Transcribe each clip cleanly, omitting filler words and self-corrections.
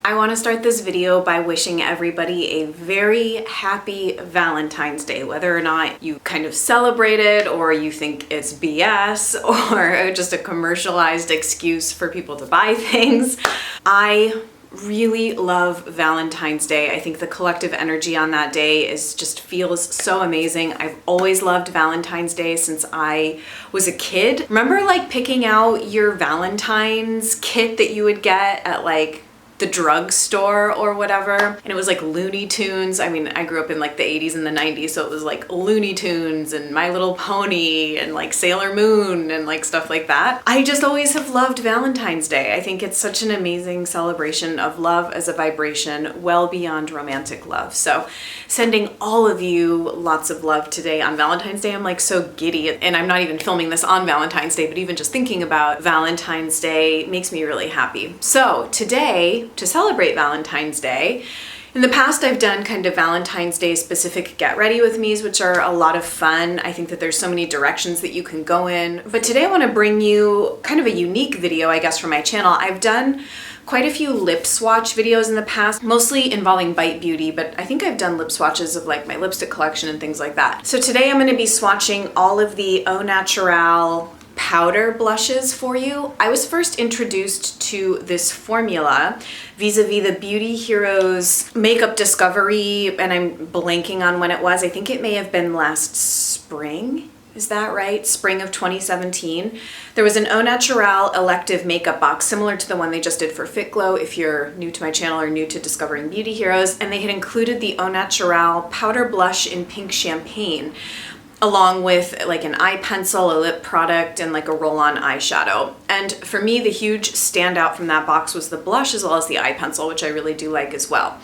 I want to start this video by wishing everybody a very happy Valentine's Day, whether or not you kind of celebrate it or you think it's BS or just a commercialized excuse for people to buy things. I really love Valentine's Day. I think the collective energy on that day just feels so amazing. I've always loved Valentine's Day since I was a kid. Remember like picking out your Valentine's kit that you would get at like the drugstore or whatever, and it was like Looney Tunes. I mean, I grew up in like the 80s and the 90s, so it was like Looney Tunes and My Little Pony and like Sailor Moon and like stuff like that. I just always have loved Valentine's Day. I think it's such an amazing celebration of love as a vibration well beyond romantic love. So sending all of you lots of love today on Valentine's Day. I'm like so giddy, and I'm not even filming this on Valentine's Day, but even just thinking about Valentine's Day makes me really happy. So today, to celebrate Valentine's Day, in the past I've done kind of Valentine's Day specific get ready with me's, which are a lot of fun. I think that there's so many directions that you can go in. But today I want to bring you kind of a unique video, I guess, for my channel. I've done quite a few lip swatch videos in the past, mostly involving Bite Beauty, but I think I've done lip swatches of like my lipstick collection and things like that. So today I'm going to be swatching all of the Au Naturale powder blushes for you. I was first introduced to this formula vis-a-vis the Beauty Heroes Makeup Discovery, and I'm blanking on when it was. I think it may have been last spring. Is that right? Spring of 2017. There was an Au Naturale elective makeup box similar to the one they just did for Fit Glow if you're new to my channel or new to discovering Beauty Heroes, and they had included the Au Naturale powder blush in pink champagne, along with like an eye pencil, a lip product, and like a roll-on eyeshadow. And for me, the huge standout from that box was the blush as well as the eye pencil, which I really do like as well.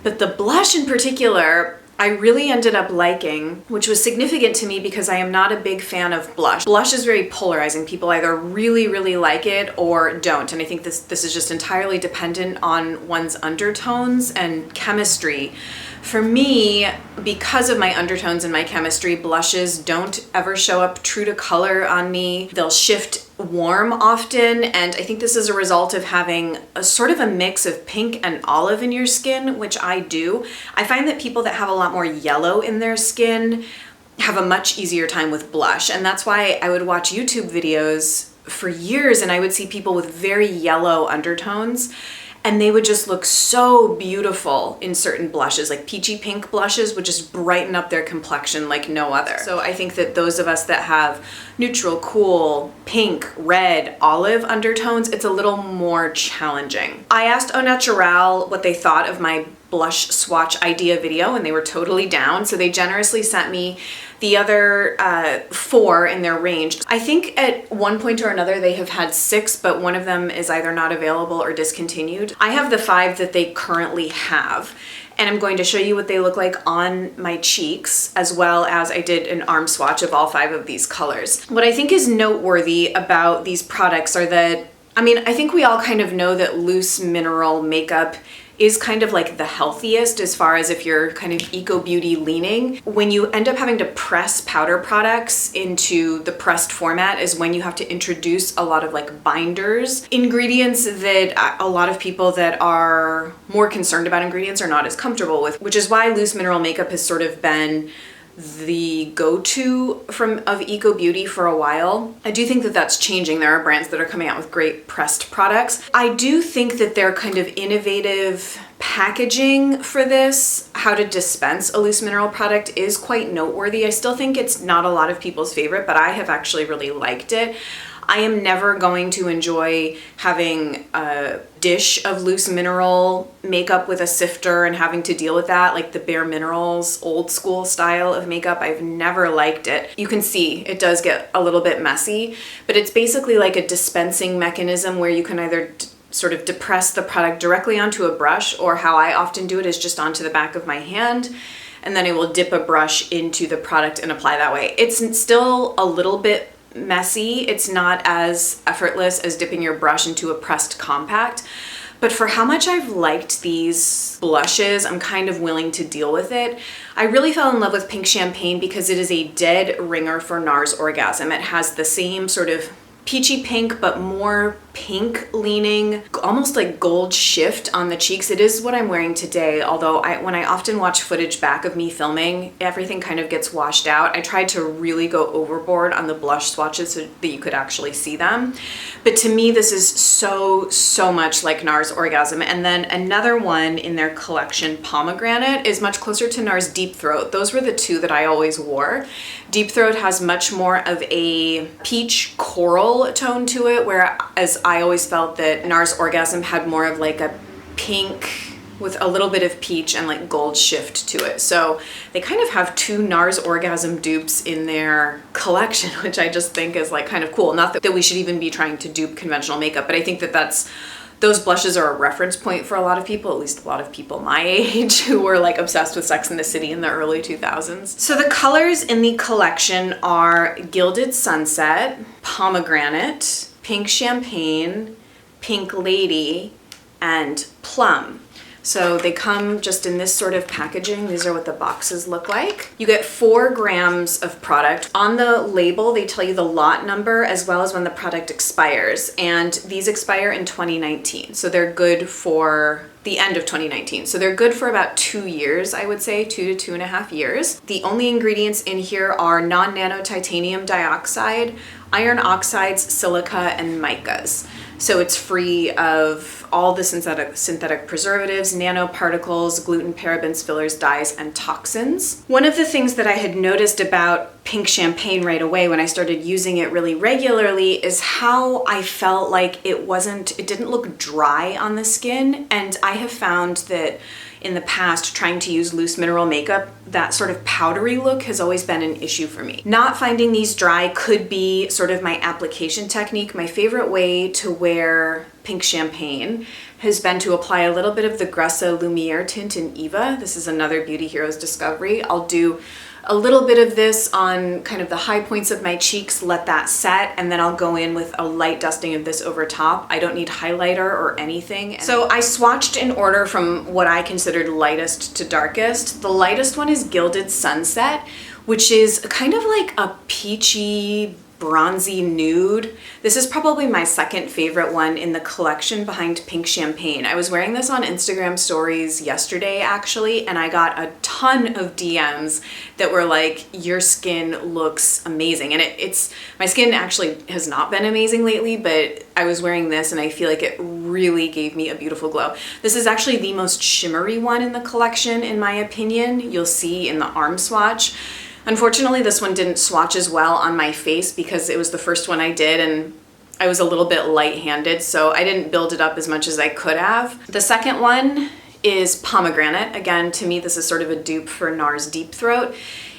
But the blush in particular, I really ended up liking, which was significant to me because I am not a big fan of blush. Blush is very polarizing. People either really, really like it or don't. And I think this is just entirely dependent on one's undertones and chemistry. For me, because of my undertones and my chemistry, blushes don't ever show up true to color on me. They'll shift warm often, and I think this is a result of having a sort of a mix of pink and olive in your skin, which I do. I find that people that have a lot more yellow in their skin have a much easier time with blush, and that's why I would watch YouTube videos for years and I would see people with very yellow undertones, and they would just look so beautiful in certain blushes, like peachy pink blushes would just brighten up their complexion like no other. So I think that those of us that have neutral, cool, pink, red, olive undertones, it's a little more challenging. I asked Au Naturale what they thought of my blush swatch idea video, and they were totally down. So they generously sent me the other 4 in their range. I think at one point or another they have had 6, but one of them is either not available or discontinued. I have the 5 that they currently have, and I'm going to show you what they look like on my cheeks, as well as I did an arm swatch of all 5 of these colors. What I think is noteworthy about these products are that, I mean, I think we all kind of know that loose mineral makeup is kind of like the healthiest as far as if you're kind of eco-beauty leaning. When you end up having to press powder products into the pressed format is when you have to introduce a lot of like binders, ingredients that a lot of people that are more concerned about ingredients are not as comfortable with, which is why loose mineral makeup has sort of been the go-to of eco beauty for a while. I do think that that's changing. There are brands that are coming out with great pressed products. I do think that their kind of innovative packaging for this, how to dispense a loose mineral product, is quite noteworthy. I still think it's not a lot of people's favorite, but I have actually really liked it. I am never going to enjoy having a dish of loose mineral makeup with a sifter and having to deal with that, like the Bare Minerals old school style of makeup. I've never liked it. You can see it does get a little bit messy, but it's basically like a dispensing mechanism where you can either sort of depress the product directly onto a brush, or how I often do it is just onto the back of my hand, and then I will dip a brush into the product and apply that way. It's still a little bit messy. It's not as effortless as dipping your brush into a pressed compact, but for how much I've liked these blushes, I'm kind of willing to deal with it. I really fell in love with Pink Champagne because it is a dead ringer for NARS orgasm. It has the same sort of peachy pink, but more pink leaning, almost like gold shift on the cheeks. It is what I'm wearing today, although when I often watch footage back of me filming, everything kind of gets washed out. I tried to really go overboard on the blush swatches so that you could actually see them. But to me, this is so much like NARS Orgasm. And then another one in their collection, Pomegranate, is much closer to NARS Deep Throat. Those were the two that I always wore. Deep Throat has much more of a peach coral tone to it, whereas I always felt that NARS Orgasm had more of like a pink with a little bit of peach and like gold shift to it. So they kind of have two NARS Orgasm dupes in their collection, which I just think is like kind of cool. Not that we should even be trying to dupe conventional makeup, but I think that those blushes are a reference point for a lot of people, at least a lot of people my age who were like obsessed with Sex and the City in the early 2000s. So the colors in the collection are Gilded Sunset, Pomegranate, Pink Champagne, Pink Lady, and Plum. So they come just in this sort of packaging. These are what the boxes look like. You get 4 grams of product. On the label, they tell you the lot number as well as when the product expires. And these expire in 2019. So they're good for the end of 2019. So they're good for about 2 years, I would say, 2 to 2.5 years. The only ingredients in here are non-nano titanium dioxide, iron oxides, silica, and micas. So it's free of all the synthetic preservatives, nanoparticles, gluten, parabens, fillers, dyes, and toxins. One of the things that I had noticed about Pink Champagne right away when I started using it really regularly is how I felt like it didn't look dry on the skin. And I have found that in the past, trying to use loose mineral makeup, that sort of powdery look has always been an issue for me. Not finding these dry could be sort of my application technique. My favorite way to wear Pink Champagne has been to apply a little bit of the Gressa Lumiere tint in Eva. This is another Beauty Heroes discovery. I'll do a little bit of this on kind of the high points of my cheeks, let that set, and then I'll go in with a light dusting of this over top. I don't need highlighter or anything. So I swatched in order from what I considered lightest to darkest. The lightest one is Gilded Sunset, which is kind of like a peachy, bronzy nude. This is probably my second favorite one in the collection behind Pink Champagne. I was wearing this on Instagram stories yesterday actually, and I got a ton of DMs that were like, your skin looks amazing. And my skin actually has not been amazing lately, but I was wearing this and I feel like it really gave me a beautiful glow. This is actually the most shimmery one in the collection in my opinion. You'll see in the arm swatch. Unfortunately, this one didn't swatch as well on my face because it was the first one I did and I was a little bit light-handed, so I didn't build it up as much as I could have. The second one is Pomegranate. Again, to me, this is sort of a dupe for NARS Deep Throat.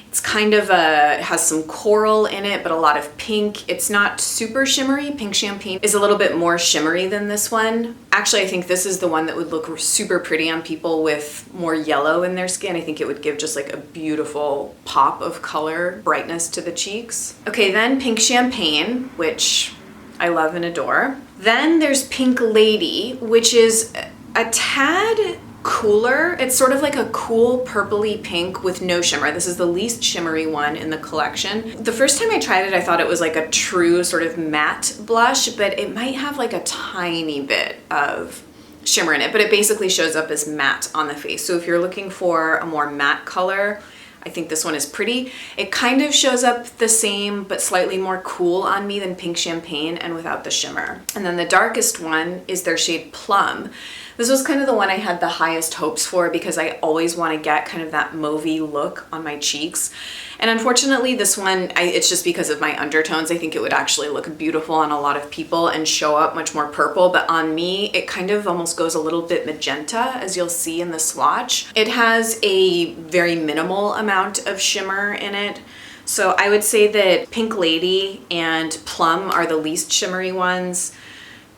It's kind of has some coral in it, but a lot of pink. It's not super shimmery. Pink Champagne is a little bit more shimmery than this one. Actually, I think this is the one that would look super pretty on people with more yellow in their skin. I think it would give just like a beautiful pop of color, brightness to the cheeks. Okay, then Pink Champagne, which I love and adore. Then there's Pink Lady, which is a tad cooler. It's sort of like a cool purpley pink with no shimmer. This is the least shimmery one in the collection. The first time I tried it, I thought it was like a true sort of matte blush, but it might have like a tiny bit of shimmer in it, but it basically shows up as matte on the face. So if you're looking for a more matte color, I think this one is pretty. It kind of shows up the same, but slightly more cool on me than Pink Champagne and without the shimmer. And then the darkest one is their shade Plum. This was kind of the one I had the highest hopes for because I always want to get kind of that mauvey look on my cheeks. And unfortunately this one, it's just because of my undertones. I think it would actually look beautiful on a lot of people and show up much more purple, but on me, it kind of almost goes a little bit magenta, as you'll see in the swatch. It has a very minimal amount of shimmer in it. So I would say that Pink Lady and Plum are the least shimmery ones.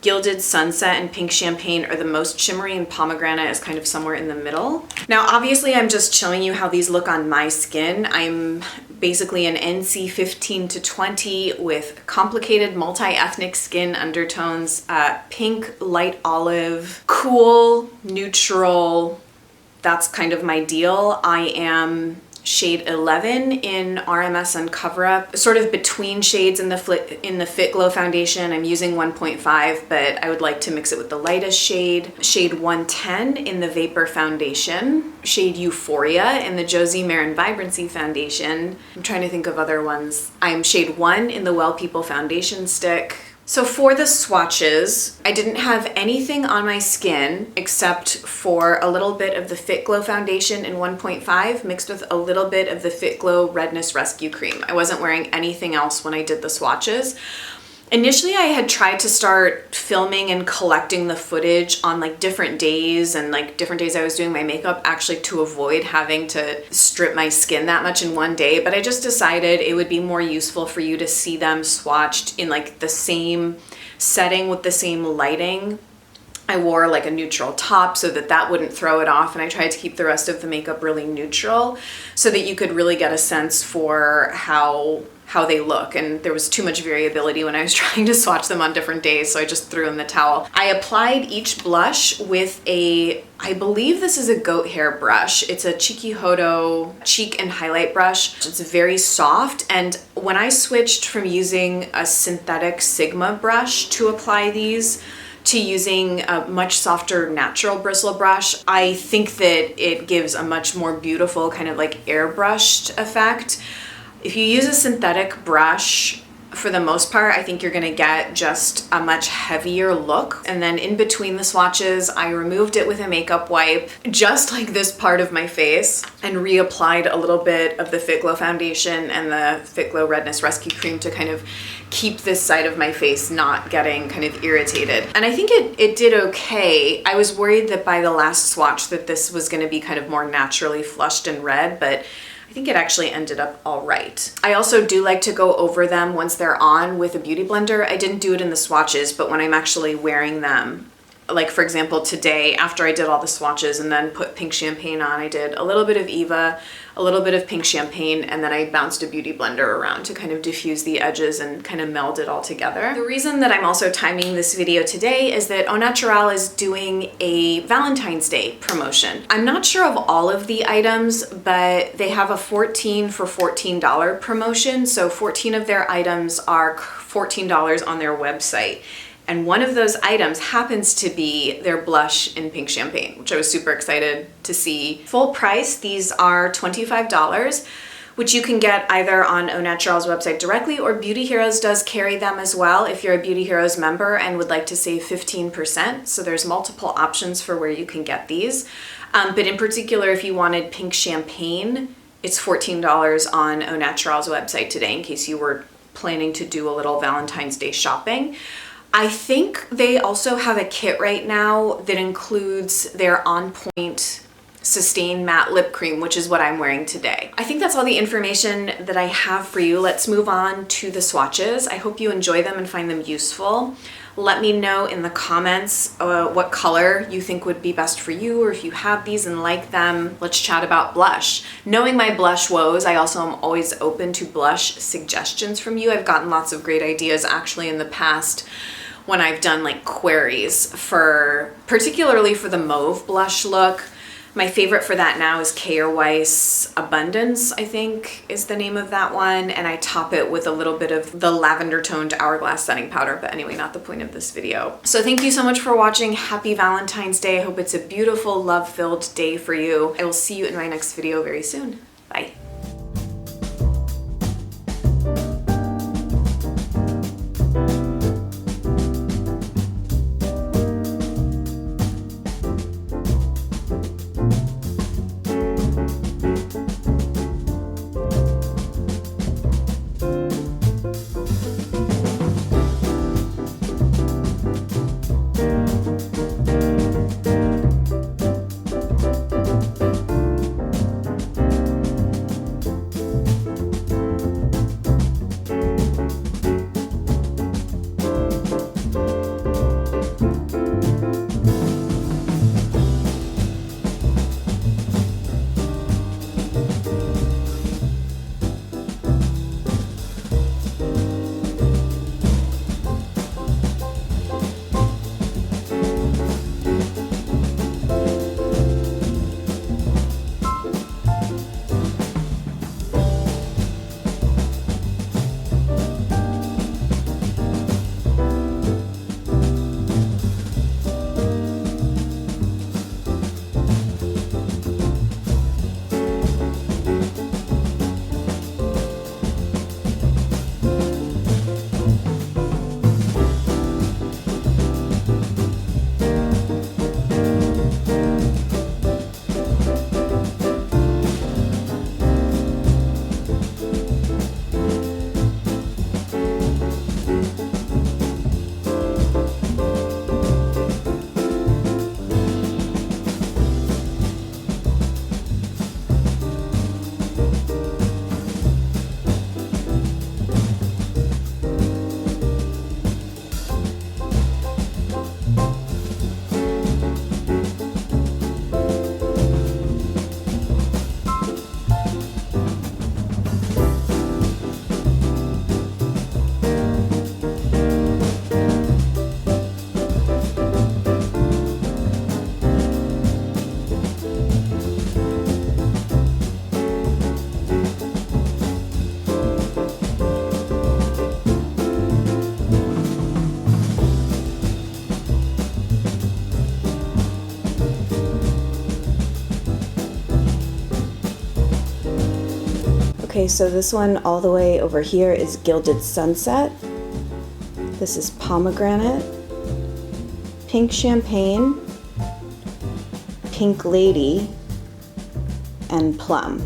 Gilded Sunset and Pink Champagne are the most shimmery, and Pomegranate is kind of somewhere in the middle. Now, obviously, I'm just showing you how these look on my skin. I'm basically an NC 15 to 20 with complicated multi-ethnic skin undertones, pink, light olive, cool, neutral. That's kind of my deal. I am shade 11 in RMS and Cover Up, sort of between shades in the Fit Glow foundation. I'm using 1.5, but I would like to mix it with the lightest shade. Shade 110 in the Vapor foundation. Shade Euphoria in the Josie Marin Vibrancy foundation. I'm trying to think of other ones. I'm shade 1 in the Well People foundation stick. So for the swatches, I didn't have anything on my skin except for a little bit of the Fit Glow foundation in 1.5 mixed with a little bit of the Fit Glow Redness Rescue Cream. I wasn't wearing anything else when I did the swatches. Initially, I had tried to start filming and collecting the footage on like different days and like different days I was doing my makeup, actually to avoid having to strip my skin that much in one day. But I just decided it would be more useful for you to see them swatched in like the same setting with the same lighting. I wore like a neutral top so that that wouldn't throw it off, and I tried to keep the rest of the makeup really neutral so that you could really get a sense for how they look. And there was too much variability when I was trying to swatch them on different days, so I just threw in the towel. I applied each blush with I believe this is a goat hair brush. It's a Chikuhodo cheek and highlight brush. It's very soft, and when I switched from using a synthetic Sigma brush to apply these to using a much softer natural bristle brush, I think that it gives a much more beautiful kind of like airbrushed effect. If you use a synthetic brush, for the most part, I think you're gonna get just a much heavier look. And then in between the swatches, I removed it with a makeup wipe, just like this part of my face, and reapplied a little bit of the Fit Glow foundation and the Fit Glow Redness Rescue Cream to kind of keep this side of my face not getting kind of irritated. And I think it did okay. I was worried that by the last swatch that this was gonna be kind of more naturally flushed and red, but I think it actually ended up all right. I also do like to go over them once they're on with a beauty blender. I didn't do it in the swatches, but when I'm actually wearing them, like for example today, after I did all the swatches and then put pink champagne on, I did a little bit of Eva, a little bit of pink champagne, and then I bounced a beauty blender around to kind of diffuse the edges and kind of meld it all together. The reason that I'm also timing this video today is that Au Naturale is doing a Valentine's Day promotion. I'm not sure of all of the items, but they have a 14 for $14 promotion. So 14 of their items are $14 on their website. And one of those items happens to be their blush in pink champagne, which I was super excited to see. Full price, these are $25, which you can get either on Au Naturale's website directly, or Beauty Heroes does carry them as well if you're a Beauty Heroes member and would like to save 15%. So there's multiple options for where you can get these. But in particular, if you wanted pink champagne, it's $14 on Au Naturale's website today in case you were planning to do a little Valentine's Day shopping. I think they also have a kit right now that includes their On Point Sustain Matte Lip Cream, which is what I'm wearing today. I think that's all the information that I have for you. Let's move on to the swatches. I hope you enjoy them and find them useful. Let me know in the comments what color you think would be best for you, or if you have these and like them. Let's chat about blush. Knowing my blush woes, I also am always open to blush suggestions from you. I've gotten lots of great ideas actually in the past when I've done like queries particularly for the mauve blush look. My favorite for that now is K.R. Weiss Abundance, I think is the name of that one. And I top it with a little bit of the lavender toned Hourglass setting powder, but anyway, not the point of this video. So thank you so much for watching. Happy Valentine's Day. I hope it's a beautiful, love-filled day for you. I will see you in my next video very soon. Bye. Okay, so this one all the way over here is Gilded Sunset. This is Pomegranate, Pink Champagne, Pink Lady, and Plum.